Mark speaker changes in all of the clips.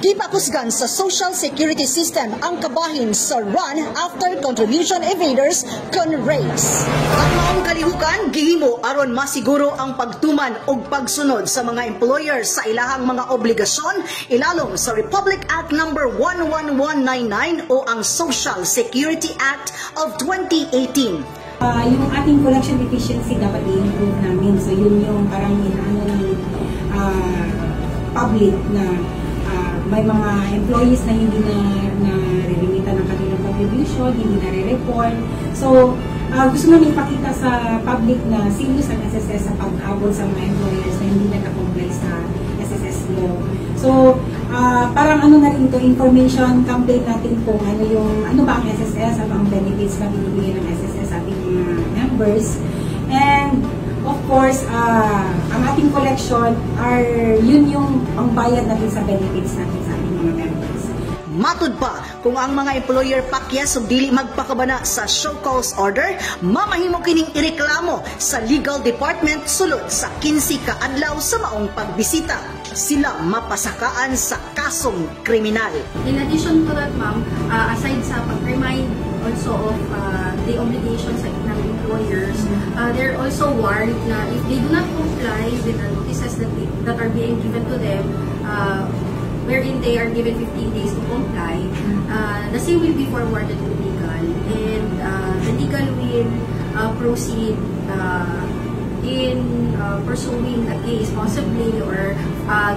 Speaker 1: Gipakusgan sa Social Security System ang kabahin sa run after contribution evaders kon raise. Ang maong kalihukan gihimo aron masiguro ang pagtuman ug pagsunod sa mga employer sa ilahang mga obligasyon ilalom sa Republic Act number 11199 o ang Social Security Act of 2018.
Speaker 2: Yung ating collection efficiency dapat i-improve namin. So yun yung parang inaano ng public na may mga employees na hindi na re-remita ng kanilang contribution, hindi na re-report. So gusto namin ipakita sa public na serious ang SSS sa pag-abot sa mga employers na hindi nag-comply sa SSS law. So parang ano na rin ito, information campaign natin kung ano ba ang SSS at ang benefits na binibigay ng SSS sa ating mga members. And of course, ang ating collection yun yung pangbayad natin sa benefits natin sa ating mga members.
Speaker 1: Matud pa, kung ang mga employer pakyas ug dili magpakabana sa show cause order, mamahimo kining ireklamo sa legal department sulod sa 15 ka adlaw sa maong pagbisita. Sila mapasakaan sa kasong kriminal.
Speaker 3: In addition to that, ma'am, aside sa pag-remind also of the obligations ng employers, they're also warned na if they do not comply with the notices that are being given to them, wherein they are given 15 days to comply, the same will be forwarded to legal, and the legal will proceed in pursuing the case, possibly, or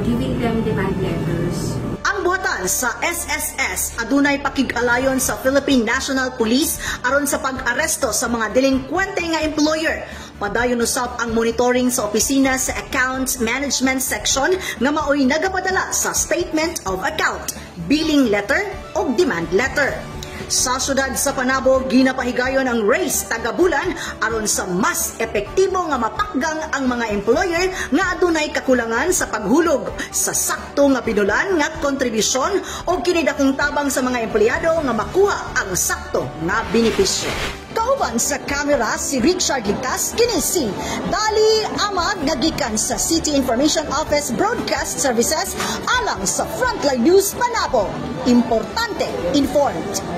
Speaker 3: giving them demand letters.
Speaker 1: Ang buhatan sa SSS adunay pakig-alayon sa Philippine National Police aron sa pag-aresto sa mga delinkwente nga employer. Padayon usab ang monitoring sa opisina sa Accounts Management Section nga maoy nagapadala sa Statement of Account, Billing Letter o Demand Letter. Sa syudad sa Panabo, ginapahigayon ang raise tagabulan aron sa mas epektibo nga mapakgang ang mga employer nga adunay kakulangan sa paghulog sa sakto nga pinulan nga kontribusyon o kinidakong tabang sa mga empleyado nga makuha ang sakto nga benepisyo. Kauban sa kamera si Richard Ligtas, kinising Dali Amag nagikan sa City Information Office Broadcast Services alang sa Frontline News Panabo. Importante, informed.